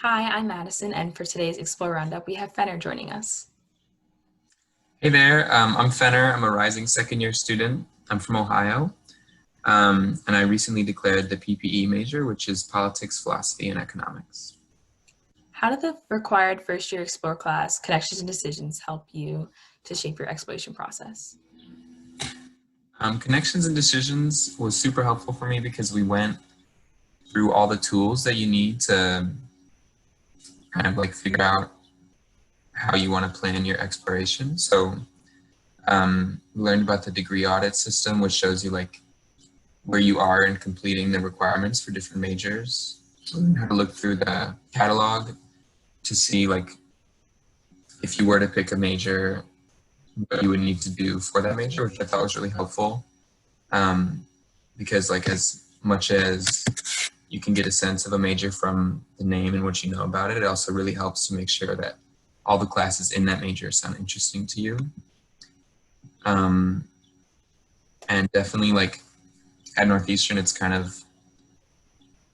Hi, I'm Madison, and for today's Explore Roundup, we have Fenner joining us. Hey there, I'm Fenner. I'm a rising second year student. I'm from Ohio, and I recently declared the PPE major, which is Politics, Philosophy, and Economics. How did the required first year Explore class, Connections and Decisions, help you to shape your exploration process? Connections and Decisions was super helpful for me because we went through all the tools that you need to kind of like figure out how you want to plan your exploration. So we learned about the degree audit system, which shows you like where you are in completing the requirements for different majors. We learned how to look through the catalog to see like if you were to pick a major, what you would need to do for that major, which I thought was really helpful. Because like as much as you can get a sense of a major from the name and what you know about it, it also really helps to make sure that all the classes in that major sound interesting to you. And definitely like at Northeastern, it's kind of,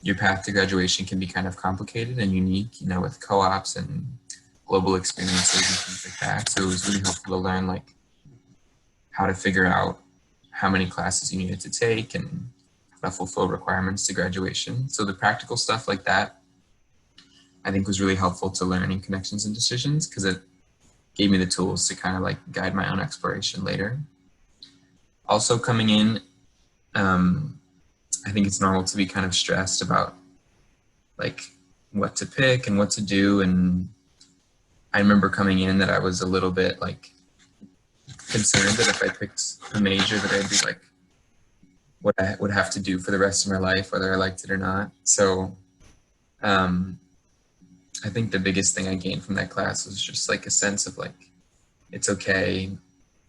your path to graduation can be kind of complicated and unique, you know, with co-ops and global experiences and things like that. So it was really helpful to learn like how to figure out how many classes you needed to take and how to fulfill requirements to graduation. So the practical stuff like that, I think was really helpful to learn in Connections and Decisions because it gave me the tools to kind of like guide my own exploration later. Also coming in, I think it's normal to be kind of stressed about like what to pick and what to do. And I remember coming in that I was a little bit like concerned that if I picked a major that I'd be like, what I would have to do for the rest of my life, whether I liked it or not. So I think the biggest thing I gained from that class was just like a sense of like, it's okay.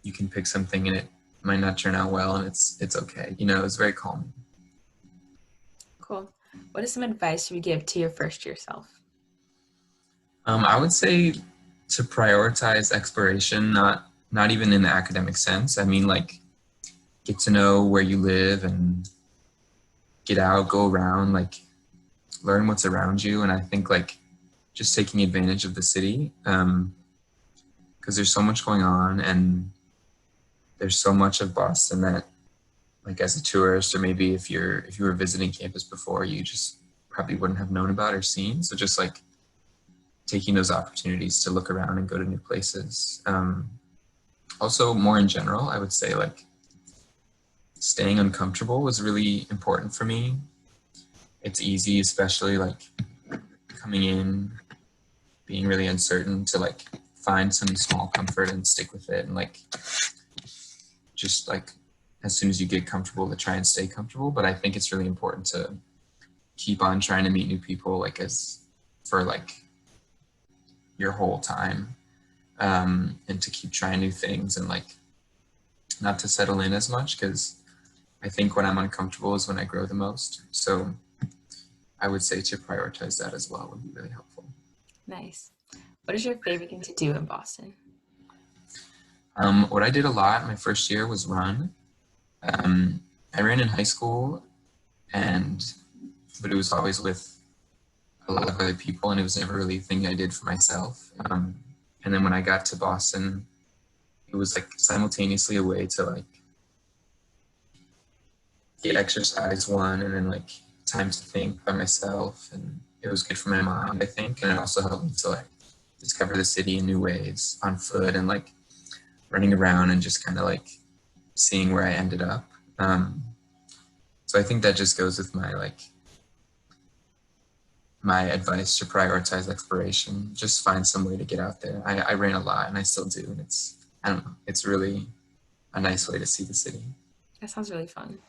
You can pick something and it might not turn out well and it's okay. You know, it was very calming. Cool. What is some advice you would give to your first year self? I would say to prioritize exploration, not even in the academic sense. I mean, like get to know where you live and get out, go around, like learn what's around you. And I think like just taking advantage of the city because there's so much going on and there's so much of Boston that like as a tourist or maybe if you were visiting campus before, you just probably wouldn't have known about or seen. So just like taking those opportunities to look around and go to new places. Also more in general, I would say like staying uncomfortable was really important for me. It's easy, especially like coming in, being really uncertain, to like find some small comfort and stick with it. And like, just like as soon as you get comfortable to try and stay comfortable. But I think it's really important to keep on trying to meet new people, like as for like your whole time. And to keep trying new things and like not to settle in as much because I think when I'm uncomfortable is when I grow the most. So I would say to prioritize that as well would be really helpful. Nice. What is your favorite thing to do in Boston? What I did a lot my first year was run. I ran in high school, but it was always with a lot of other people, and it was never really a thing I did for myself. And then when I got to Boston, it was like simultaneously a way to like get exercise one, and then like time to think by myself, and it was good for my mind, I think, and it also helped me to like discover the city in new ways on foot and like running around and just kind of like seeing where I ended up. So I think that just goes with my advice to prioritize exploration. Just find some way to get out there. I ran a lot and I still do, and I don't know, it's really a nice way to see the city. That sounds really fun.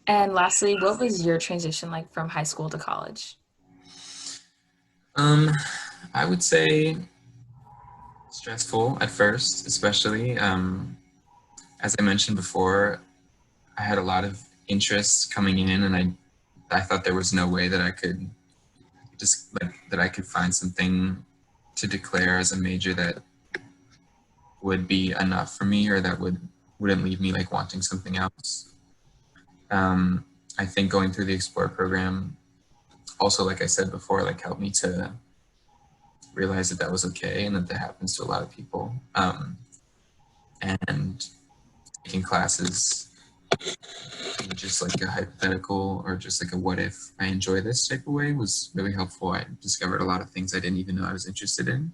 And lastly, what was your transition like from high school to college? Um, I would say stressful at first, especially. As I mentioned before, I had a lot of interests coming in, and I thought there was no way that I could just like that I could find something to declare as a major that would be enough for me or that wouldn't leave me like wanting something else. I think going through the Explore program also, like I said before, like helped me to realized that that was okay and that that happens to a lot of people. And taking classes in just like a hypothetical or just like a what if I enjoy this type of way was really helpful. I discovered a lot of things I didn't even know I was interested in.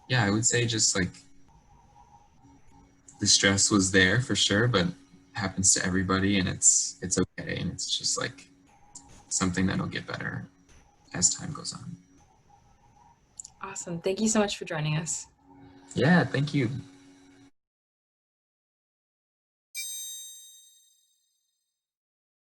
Yeah, I would say just like the stress was there for sure, but it happens to everybody, and it's okay, and it's just like something that'll get better as time goes on. Awesome. Thank you so much for joining us. Yeah, thank you.